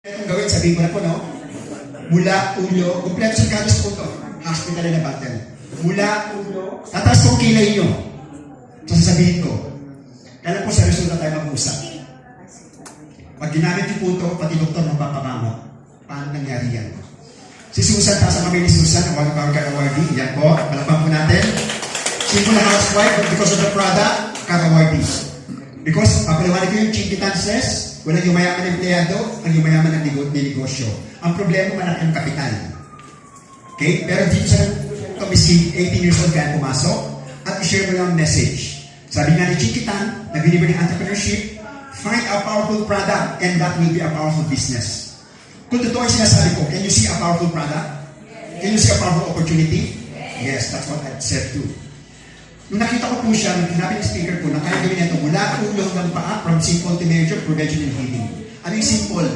Itong gawin, sabihin ko na po, no? Mula ulo, kumpleto sa kados po ito. Hospital na battle. Mula ulo, tataas kong kilay nyo. So, sasabihin ko. Kailan po sa resulta tayo mag-usap. Pag ginamit yung po ito, pati doktor magpapamangot. Paano nangyari yan? Si Susan, tasa kami ni Susan, ang wag awardee. Yan po, palapang po natin. Simple na housewife, but because of the product, kaka-awardee. Because, papaliwanag ko yung chinkitances, walang yumayaman ng empleyado, ang yumayaman ng negosyo. Ang problema, malaki ang kapital. Okay? Pero dito sa miskin, 18 years old kaya pumasok, at i-share mo lang ang message. Sabi nga ni Chinkitan, nag-deliver ng entrepreneurship, find a powerful product and that will be a powerful business. Kung totoo yung sinasabi ko, can you see a powerful product? Can you see a powerful opportunity? Yes, that's what I said too. Nung nakita ko po siya, nung sinabi ng speaker ko, na kaya gawin ito mula ulo hanggang paa, from simple to major, prevention and healing. Ano yung simple?